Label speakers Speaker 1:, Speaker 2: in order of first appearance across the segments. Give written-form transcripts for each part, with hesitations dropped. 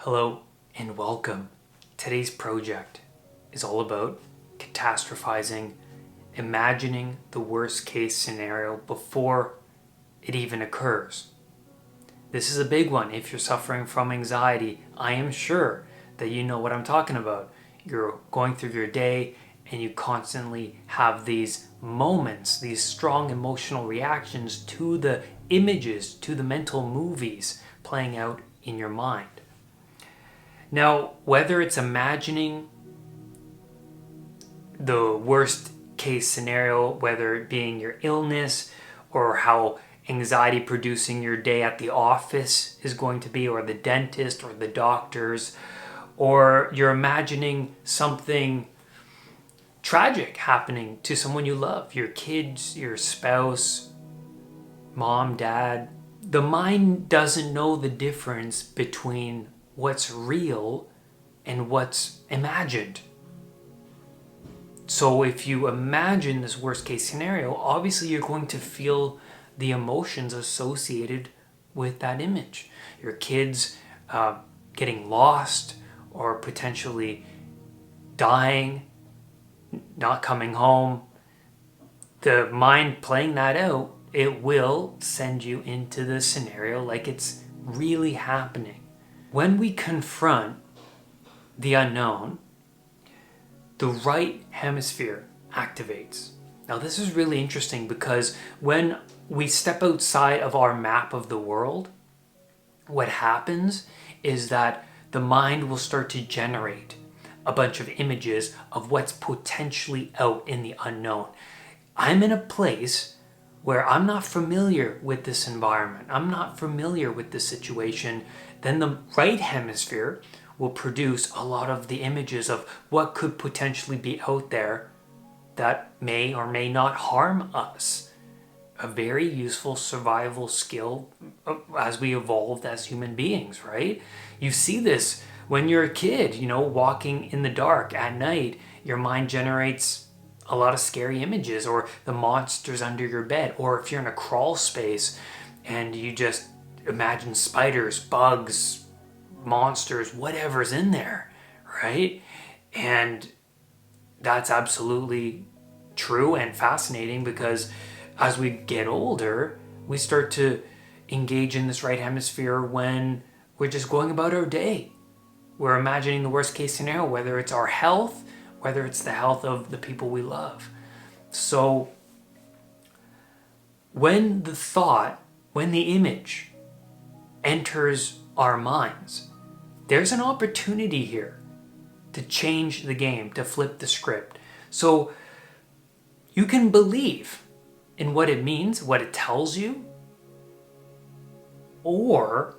Speaker 1: Hello and welcome. Today's project is all about catastrophizing, imagining the worst case scenario before it even occurs. This is a big one. If you're suffering from anxiety, I am sure that you know what I'm talking about. You're going through your day and you constantly have these moments, these strong emotional reactions to the images, to the mental movies playing out in your mind. Now, whether it's imagining the worst case scenario, whether it being your illness or how anxiety producing your day at the office is going to be, or the dentist or the doctors, or you're imagining something tragic happening to someone you love, your kids, your spouse, mom, dad. The mind doesn't know the difference between what's real and what's imagined. So if you imagine this worst case scenario, obviously you're going to feel the emotions associated with that image. Your kids getting lost or potentially dying, not coming home. The mind playing that out, it will send you into the scenario like it's really happening. When we confront the unknown, the right hemisphere activates. Now, this is really interesting because when we step outside of our map of the world, what happens is that the mind will start to generate a bunch of images of what's potentially out in the unknown. I'm in a place where I'm not familiar with this environment, I'm not familiar with this situation, then the right hemisphere will produce a lot of the images of what could potentially be out there that may or may not harm us. A very useful survival skill as we evolved as human beings, right? You see this when you're a kid, walking in the dark at night, your mind generates a lot of scary images, or the monsters under your bed, or if you're in a crawl space and you just imagine spiders, bugs, monsters, whatever's in there, right? And that's absolutely true and fascinating because as we get older, we start to engage in this right hemisphere when we're just going about our day. We're imagining the worst case scenario, whether it's our health, whether it's the health of the people we love. So when the image enters our minds, there's an opportunity here to change the game, to flip the script. So you can believe in what it means, what it tells you, or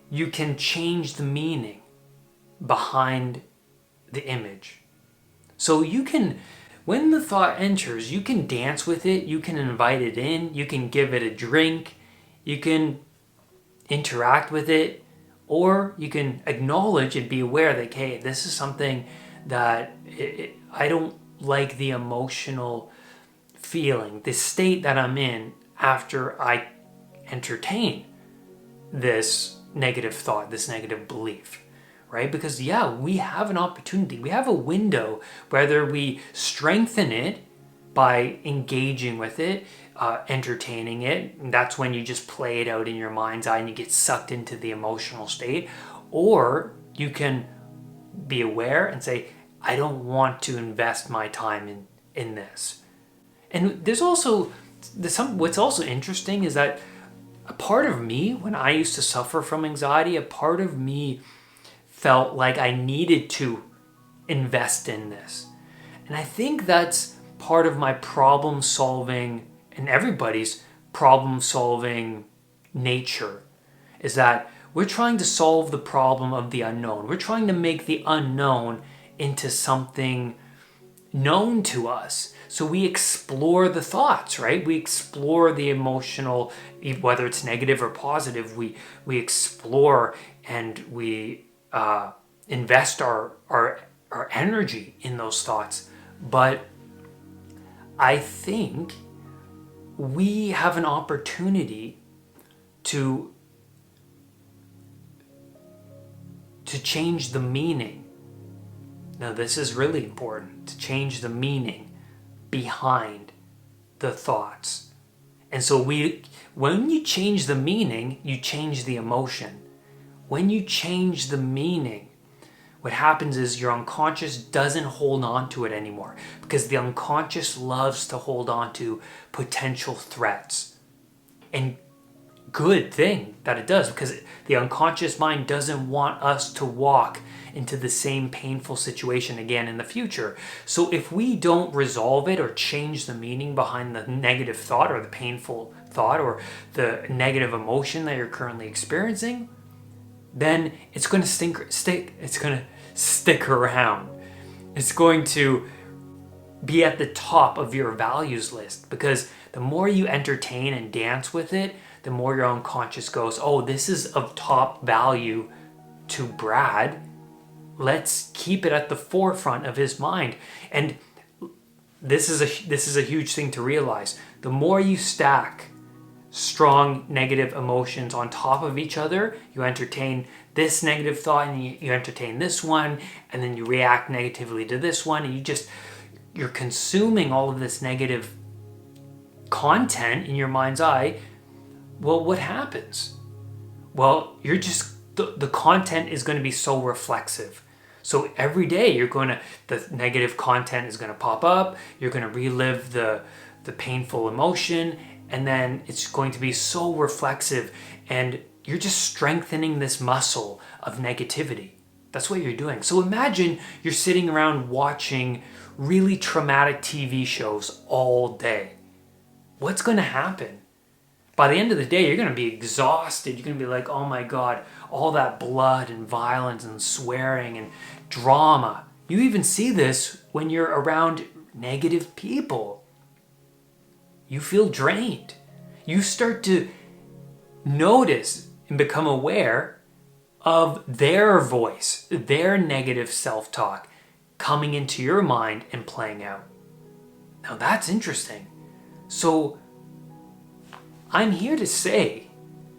Speaker 1: you can change the meaning behind the image. So you can, when the thought enters, you can dance with it, you can invite it in, you can give it a drink, you can interact with it, or you can acknowledge and be aware that, hey, this is something that I don't like the emotional feeling, the state that I'm in after I entertain this negative thought, this negative belief. Right? Because we have an opportunity. We have a window, whether we strengthen it by engaging with it, entertaining it. And that's when you just play it out in your mind's eye and you get sucked into the emotional state. Or you can be aware and say, I don't want to invest my time in this. And there's also, what's also interesting is that a part of me, when I used to suffer from anxiety, a part of me felt like I needed to invest in this. And I think that's part of my problem solving and everybody's problem solving nature, is that we're trying to solve the problem of the unknown. We're trying to make the unknown into something known to us. So we explore the thoughts, right? We explore the emotional, whether it's negative or positive, we explore and we invest our energy in those thoughts. But I think we have an opportunity to to change the meaning. Now, this is really important, to change the meaning behind the thoughts. And so when you change the meaning, you change the emotion. When you change the meaning, what happens is your unconscious doesn't hold on to it anymore, because the unconscious loves to hold on to potential threats. And good thing that it does, because the unconscious mind doesn't want us to walk into the same painful situation again in the future. So if we don't resolve it or change the meaning behind the negative thought or the painful thought or the negative emotion that you're currently experiencing, then it's going to stick around. It's going to be at the top of your values list, because the more you entertain and dance with it, the more your unconscious goes, oh, this is of top value to Brad. Let's keep it at the forefront of his mind. And this is a huge thing to realize. The more you stack strong negative emotions on top of each other, you entertain this negative thought and you entertain this one, and then you react negatively to this one, and you're consuming all of this negative content in your mind's eye. Well, what happens? Well, the content is going to be so reflexive. So every day the negative content is going to pop up, you're going to relive the painful emotion, and then it's going to be so reflexive, and you're just strengthening this muscle of negativity. That's what you're doing. So imagine you're sitting around watching really traumatic TV shows all day. What's going to happen? By the end of the day, you're going to be exhausted. You're going to be like, oh my God, all that blood and violence and swearing and drama. You even see this when you're around negative people. You feel drained. You start to notice and become aware of their voice, their negative self-talk coming into your mind and playing out. Now that's interesting. So I'm here to say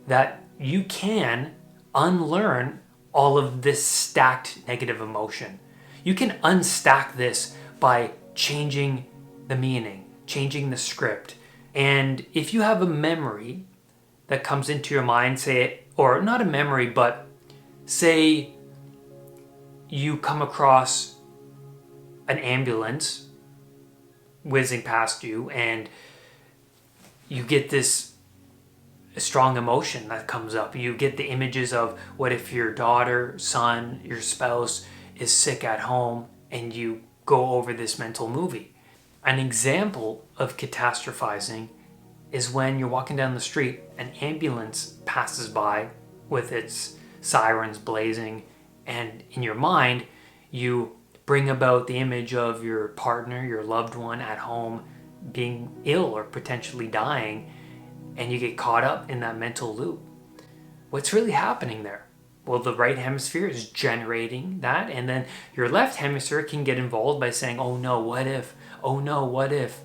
Speaker 1: that you can unlearn all of this stacked negative emotion. You can unstack this by changing the meaning, changing the script. And if you have a memory that comes into your mind, or not a memory, but say you come across an ambulance whizzing past you and you get this strong emotion that comes up. You get the images of what if your daughter, son, your spouse is sick at home, and you go over this mental movie. An example of catastrophizing is when you're walking down the street, an ambulance passes by with its sirens blazing, and in your mind, you bring about the image of your partner, your loved one at home being ill or potentially dying, and you get caught up in that mental loop. What's really happening there? Well, the right hemisphere is generating that, and then your left hemisphere can get involved by saying, oh no, what if? Oh no, what if?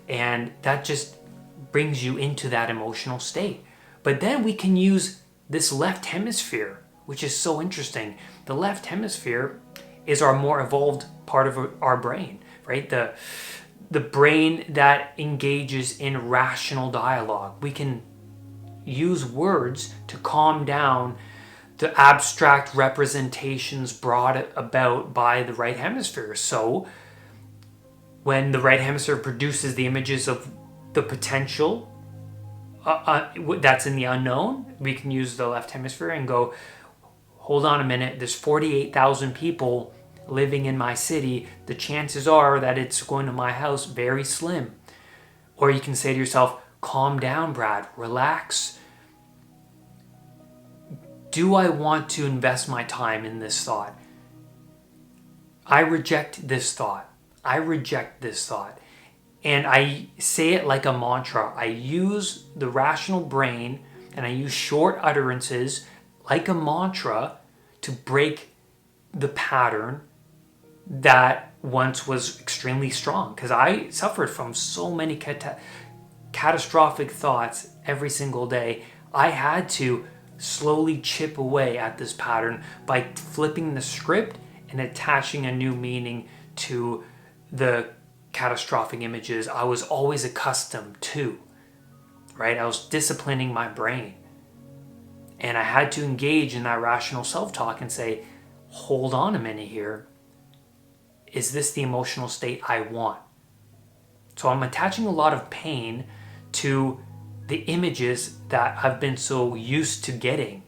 Speaker 1: And that just brings you into that emotional state. But then we can use this left hemisphere, which is so interesting. The left hemisphere is our more evolved part of our brain, right? The brain that engages in rational dialogue. We can use words to calm down the abstract representations brought about by the right hemisphere. So when the right hemisphere produces the images of the potential that's in the unknown, we can use the left hemisphere and go, hold on a minute, there's 48,000 people living in my city. The chances are that it's going to my house very slim. Or you can say to yourself, calm down, Brad, relax. Do I want to invest my time in this thought? I reject this thought. I reject this thought. And I say it like a mantra. I use the rational brain and I use short utterances like a mantra to break the pattern that once was extremely strong. Because I suffered from so many catastrophic thoughts every single day. I had to slowly chip away at this pattern by flipping the script and attaching a new meaning to the catastrophic images I was always accustomed to, right? I was disciplining my brain. And I had to engage in that rational self-talk and say, hold on a minute here. Is this the emotional state I want? So I'm attaching a lot of pain to the images that I've been so used to getting.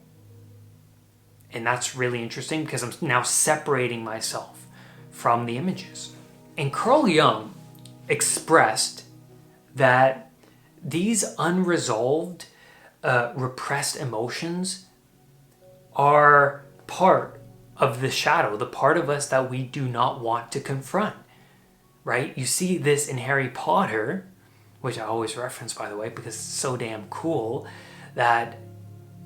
Speaker 1: And that's really interesting because I'm now separating myself from the images. And Carl Jung expressed that these unresolved, repressed emotions are part of the shadow, the part of us that we do not want to confront, right? You see this in Harry Potter, which I always reference, by the way, because it's so damn cool, that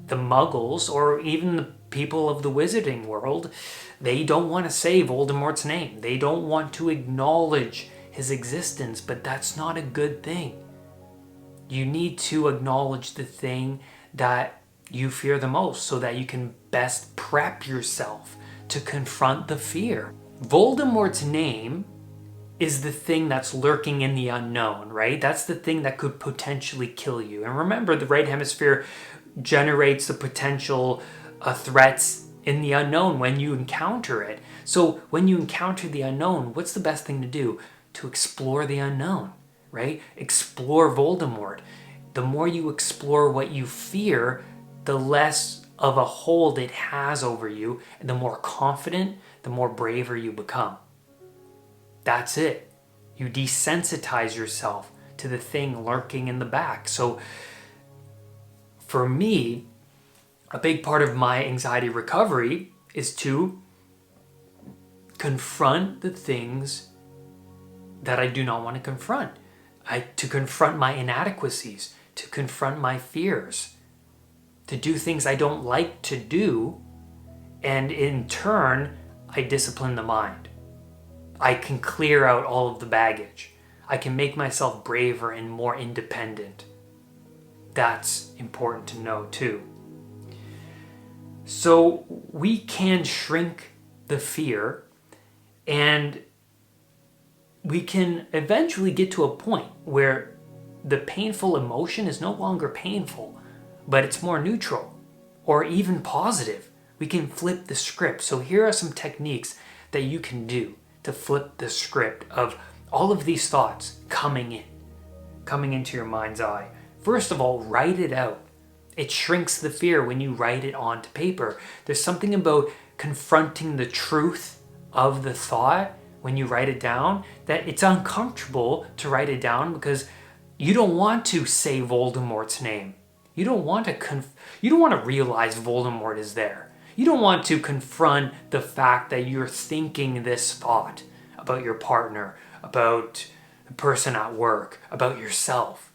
Speaker 1: the muggles, or even the people of the wizarding world, they don't want to say Voldemort's name. They don't want to acknowledge his existence, but that's not a good thing. You need to acknowledge the thing that you fear the most so that you can best prep yourself to confront the fear. Voldemort's name is the thing that's lurking in the unknown, right? That's the thing that could potentially kill you. And remember, the right hemisphere generates the potential threats in the unknown when you encounter it. So when you encounter the unknown, what's the best thing to do? To explore the unknown, right? Explore Voldemort. The more you explore what you fear, the less of a hold it has over you, and the more confident, the more braver you become. That's it. You desensitize yourself to the thing lurking in the back. So for me, a big part of my anxiety recovery is to confront the things that I do not want to confront. To confront my inadequacies, to confront my fears, to do things I don't like to do, and in turn, I discipline the mind. I can clear out all of the baggage. I can make myself braver and more independent. That's important to know too. So we can shrink the fear, and we can eventually get to a point where the painful emotion is no longer painful, but it's more neutral or even positive. We can flip the script. So here are some techniques that you can do to flip the script of all of these thoughts coming into your mind's eye. First of all, write it out. It shrinks the fear when you write it onto paper. There's something about confronting the truth of the thought when you write it down that it's uncomfortable to write it down because you don't want to say Voldemort's name. You don't want to realize Voldemort is there. You don't want to confront the fact that you're thinking this thought about your partner, about the person at work, about yourself.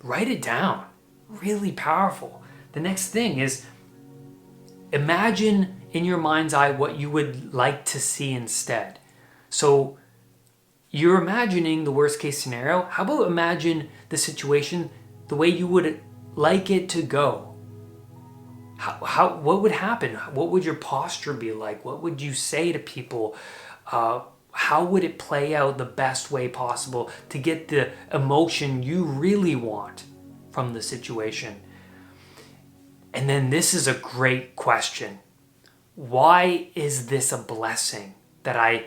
Speaker 1: Write it down. Really powerful. The next thing is imagine in your mind's eye what you would like to see instead. So you're imagining the worst case scenario. How about imagine the situation the way you would like it to go? What would happen? What would your posture be like? What would you say to people? How would it play out the best way possible to get the emotion you really want from the situation? And then this is a great question. Why is this a blessing that I'm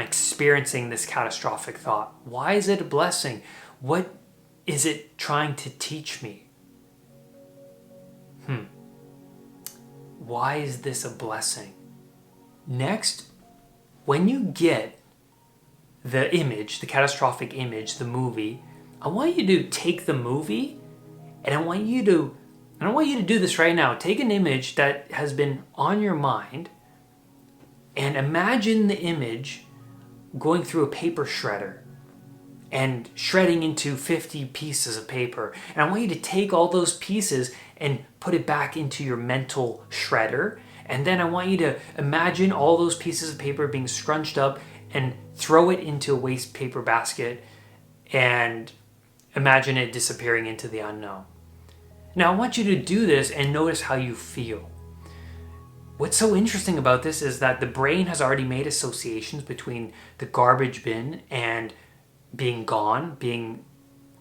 Speaker 1: experiencing this catastrophic thought? Why is it a blessing? What is it trying to teach me? Why is this a blessing? Next, when you get the image, the catastrophic image, the movie, I want you to take the movie and I want you to do this right now. Take an image that has been on your mind and imagine the image going through a paper shredder and shredding into 50 pieces of paper. And I want you to take all those pieces and put it back into your mental shredder. And then I want you to imagine all those pieces of paper being scrunched up and throw it into a waste paper basket and imagine it disappearing into the unknown. Now I want you to do this and notice how you feel. What's so interesting about this is that the brain has already made associations between the garbage bin and being gone, being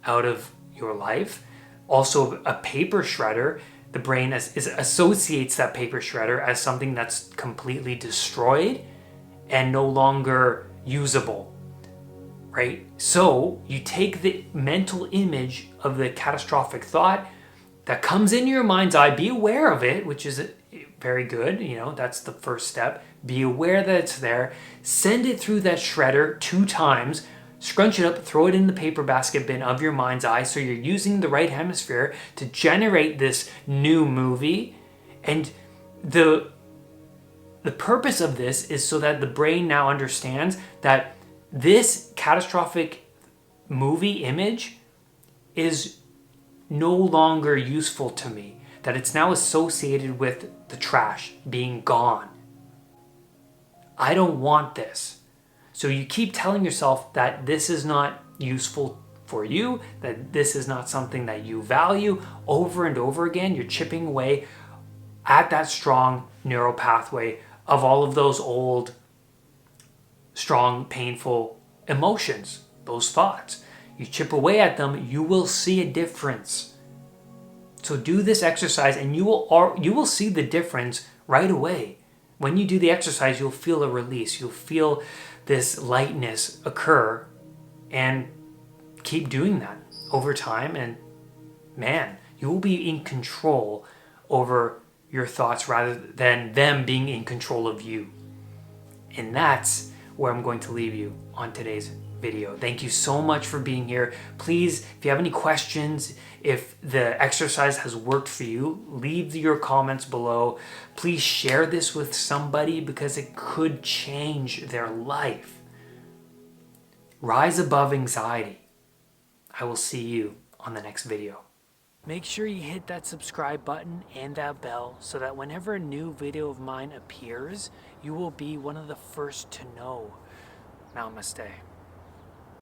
Speaker 1: out of your life. Also, a paper shredder, the brain associates that paper shredder as something that's completely destroyed and no longer usable, right? So you take the mental image of the catastrophic thought that comes in your mind's eye, be aware of it, which is very good. That's the first step. Be aware that it's there. Send it through that shredder 2 times, scrunch it up, throw it in the paper basket bin of your mind's eye, so you're using the right hemisphere to generate this new movie. And the purpose of this is so that the brain now understands that this catastrophic movie image is no longer useful to me, that it's now associated with the trash, being gone. I don't want this. So you keep telling yourself that this is not useful for you, that this is not something that you value over and over again. You're chipping away at that strong neural pathway of all of those old, strong, painful emotions, those thoughts. You chip away at them, you will see a difference. So do this exercise and you will see the difference right away. When you do the exercise, you'll feel a release. You'll feel this lightness occur, and keep doing that over time, and man, you will be in control over your thoughts rather than them being in control of you. And that's where I'm going to leave you on today's video. Thank you so much for being here. Please, if you have any questions, if the exercise has worked for you, leave your comments below. Please share this with somebody because it could change their life. Rise above anxiety. I will see you on the next video. Make sure you hit that subscribe button and that bell so that whenever a new video of mine appears, you will be one of the first to know. Namaste.